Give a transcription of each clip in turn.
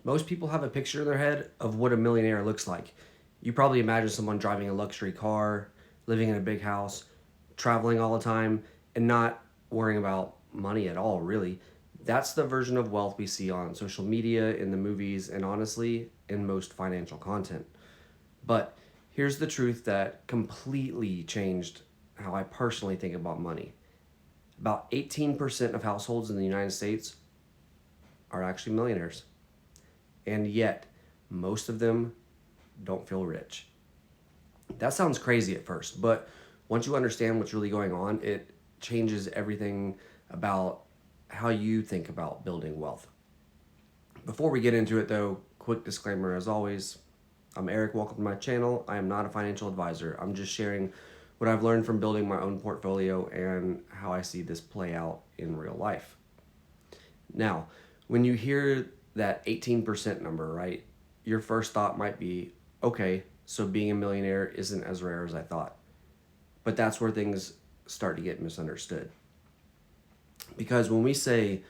Most people have a picture in their head of what a millionaire looks like. You probably imagine someone driving a luxury car, living in a big house, traveling all the time, and not worrying about money at all, really. That's the version of wealth we see on social media, in the movies, and honestly, in most financial content. But here's the truth that completely changed how I personally think about money. About 18% of households in the United States are actually millionaires. And yet, most of them don't feel rich. That sounds crazy at first, but once you understand what's really going on, it changes everything about how you think about building wealth. Before we get into it, though, quick disclaimer as always, I'm Eric. Welcome to my channel. I am not a financial advisor. I'm just sharing what I've learned from building my own portfolio and how I see this play out in real life. Now, when you hear that 18% number, right, your first thought might be, okay, so being a millionaire isn't as rare as I thought. But that's where things start to get misunderstood. Because when we say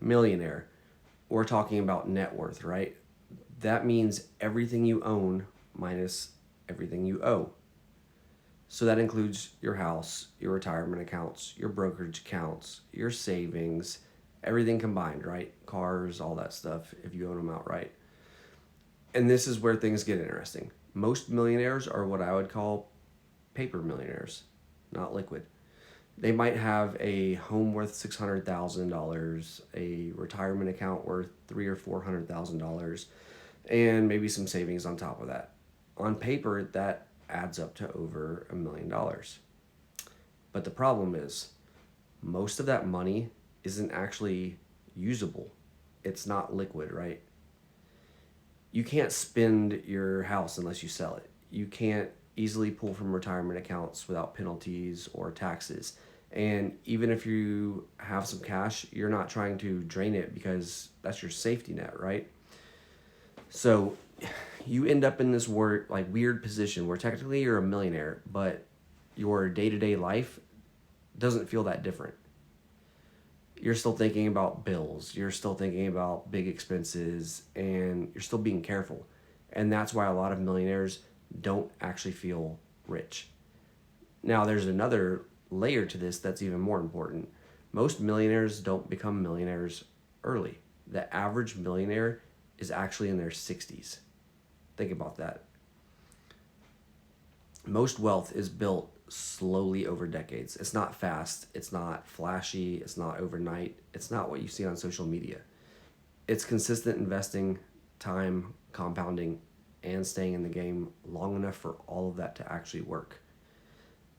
millionaire, we're talking about net worth, right? That means everything you own minus everything you owe. So that includes your house, your retirement accounts, your brokerage accounts, your savings, everything combined, right? Cars, all that stuff, if you own them outright. And this is where things get interesting. Most millionaires are what I would call paper millionaires, not liquid. They might have a home worth $600,000, a retirement account worth $300,000 or $400,000, and maybe some savings on top of that. On paper, that adds up to over $1 million. But the problem is, most of that money isn't actually usable. It's not liquid, right? You can't spend your house unless you sell it. You can't easily pull from retirement accounts without penalties or taxes. And even if you have some cash, you're not trying to drain it because that's your safety net, right? So you end up in this weird position where technically you're a millionaire, but your day-to-day life doesn't feel that different. You're still thinking about bills, you're still thinking about big expenses, and you're still being careful. And that's why a lot of millionaires don't actually feel rich. Now, there's another layer to this that's even more important. Most millionaires don't become millionaires early. The average millionaire is actually in their 60s. Think about that. Most wealth is built slowly over decades. It's not fast, it's not flashy, it's not overnight, it's not what you see on social media. It's consistent investing, time, compounding, and staying in the game long enough for all of that to actually work.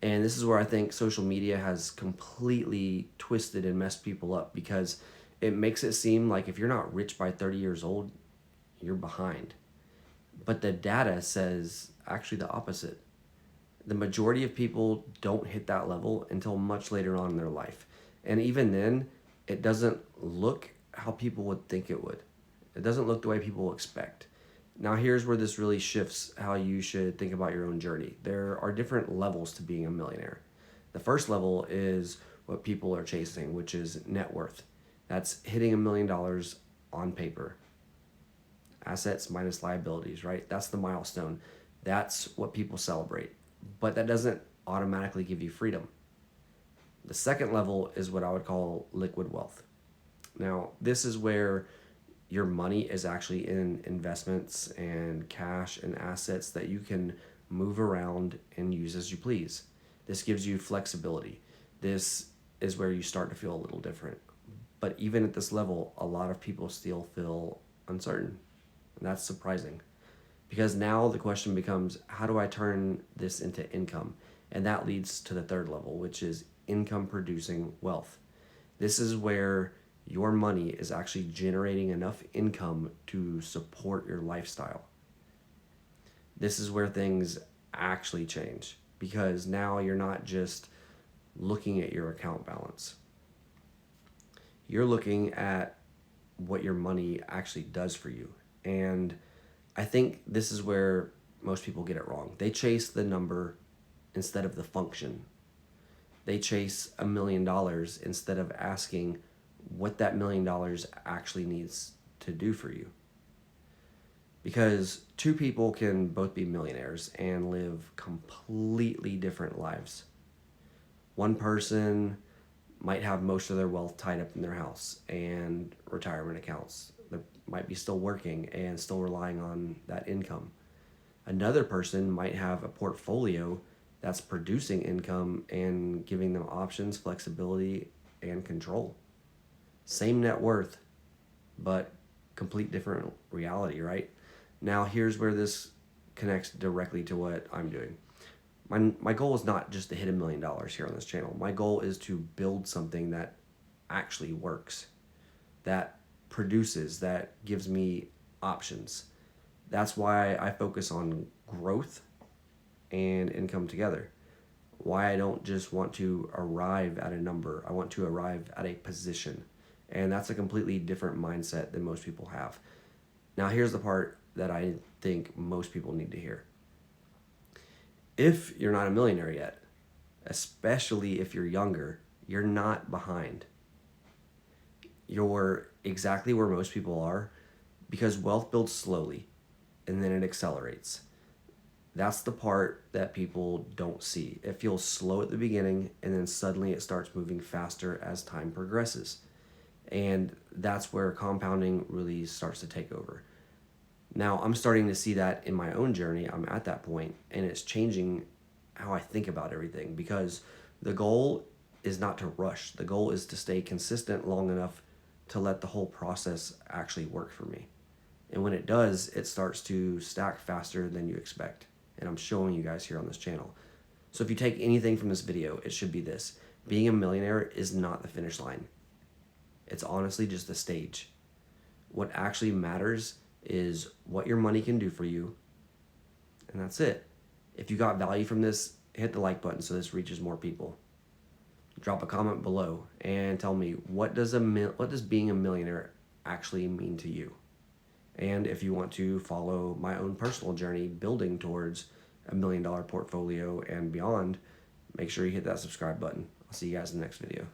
And this is where I think social media has completely twisted and messed people up because it makes it seem like if you're not rich by 30 years old, you're behind. But the data says actually the opposite. The majority of people don't hit that level until much later on in their life. And even then, it doesn't look how people would think it would. It doesn't look the way people expect. Now, here's where this really shifts how you should think about your own journey. There are different levels to being a millionaire. The first level is what people are chasing, which is net worth. That's hitting $1 million on paper. Assets minus liabilities, right? That's the milestone. That's what people celebrate. But that doesn't automatically give you freedom. The second level is what I would call liquid wealth. Now, this is where your money is actually in investments and cash and assets that you can move around and use as you please. This gives you flexibility. This is where you start to feel a little different. But even at this level, a lot of people still feel uncertain. And that's surprising. Because now the question becomes, how do I turn this into income? And that leads to the third level, which is income producing wealth. This is where your money is actually generating enough income to support your lifestyle. This is where things actually change because now you're not just looking at your account balance. You're looking at what your money actually does for you. And I think this is where most people get it wrong. They chase the number instead of the function. They chase $1 million instead of asking what that $1 million actually needs to do for you. because two people can both be millionaires and live completely different lives. One person might have most of their wealth tied up in their house and retirement accounts. They might be still working and still relying on that income. Another person might have a portfolio that's producing income and giving them options, flexibility, and control. Same net worth, but complete different reality, right? Now, here's where this connects directly to what I'm doing. My goal is not just to hit $1 million here on this channel. My goal is to build something that actually works, that produces, that gives me options. That's why I focus on growth and income together. Why I don't just want to arrive at a number, I want to arrive at a position. And that's a completely different mindset than most people have. Now, here's the part that I think most people need to hear. If you're not a millionaire yet, especially if you're younger, you're not behind. You're exactly where most people are, because wealth builds slowly and then it accelerates. That's the part that people don't see. It feels slow at the beginning, and then suddenly it starts moving faster as time progresses. And that's where compounding really starts to take over. Now, I'm starting to see that in my own journey. I'm at that point, and it's changing how I think about everything, because the goal is not to rush. The goal is to stay consistent long enough to let the whole process actually work for me. And when it does, it starts to stack faster than you expect. And I'm showing you guys here on this channel. So if you take anything from this video, it should be this. Being a millionaire is not the finish line. It's honestly just a stage. What actually matters is what your money can do for you. And that's it. If you got value from this, hit the like button so this reaches more people. Drop a comment below and tell me, what does being a millionaire actually mean to you? And if you want to follow my own personal journey building towards $1 million portfolio and beyond, make sure you hit that subscribe button. I'll see you guys in the next video.